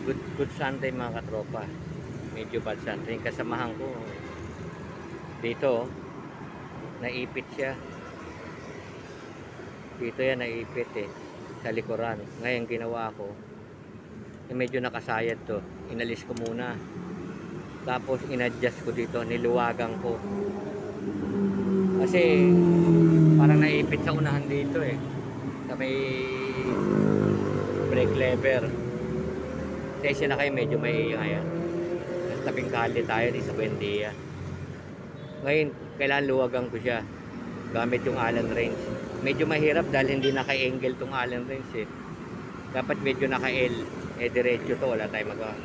Good Sunday mga katropa. Medyo bad Sunday. Kasamahan ko dito, naipit siya. Dito yan naipit sa likuran. Ngayon ginawa ko, medyo nakasayad to. Inalis ko muna. Tapos inadjust ko dito, niluwagan ko. Kasi parang naipit sa unahan dito sa may brake lever. Kasi na kayo, medyo may ngayon. Sa tabing kali tayo di sa Buendia. Ngayon, kailangan luwagan ko siya gamit yung Allen wrench. Medyo mahirap dahil hindi naka-angle tong Allen wrench Dapat medyo naka-L. Diretso to, wala tayong magawa.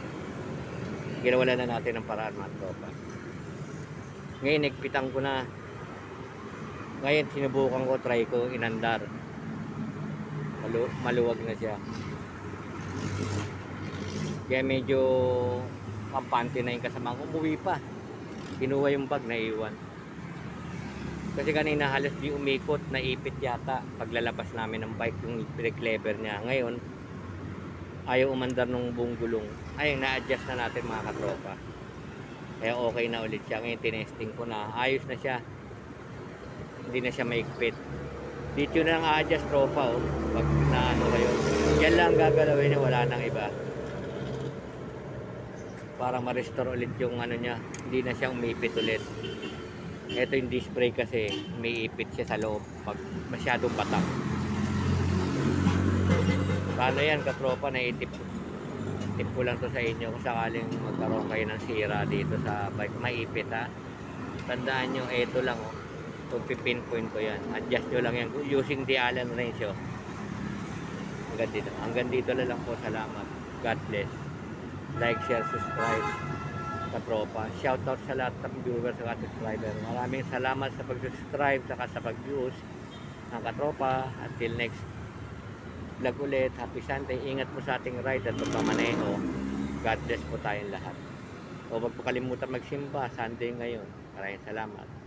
Ginawa na natin ng paraan mga tropa. Ngayon, nagpitang ko na. Ngayon, sinubukan ko, try ko, inandar. Maluwag na siya. Kaya medyo kampante na yung kasama ko. Umuwi pa. Kinuha yung bag, naiwan. Kasi kanina halos di umikot, naipit yata. Paglalabas namin ng bike, yung brake lever niya. Ngayon, ayaw umandar ng buong gulong. Ayun, na-adjust na natin mga katropa. Kaya okay na ulit siya. Ngayon, tinesting ko na. Ayos na siya. Hindi na siya maikpit. Dito na lang a-adjust tropa pag naano kayo. Yan lang gagalawin niya, wala nang iba. Para ma-restore ulit yung ano niya. Hindi na siya umipit ulit. Ito yung disc brake kasi umiipit siya sa loob pag masyadong batak. Paano yan katropa, naitip ko lang to sa inyo kung sakaling magkaroon kayo ng sira dito sa bike, maipit tandaan nyo, ito lang kung pipinpoint ko yan, adjust nyo lang yan using the Allen wrench hanggang dito na lang po. Salamat, God bless, like, share, subscribe katropa. Shoutout sa lahat ng viewers at subscriber. Maraming salamat sa pag-subscribe saka sa pag-views ng katropa. Until next vlog ulit, happy Sunday. Ingat po sa ating ride at pagmamaneho. God bless po tayong lahat. O wag po kalimutan magsimba, Sunday ngayon. Maraming salamat.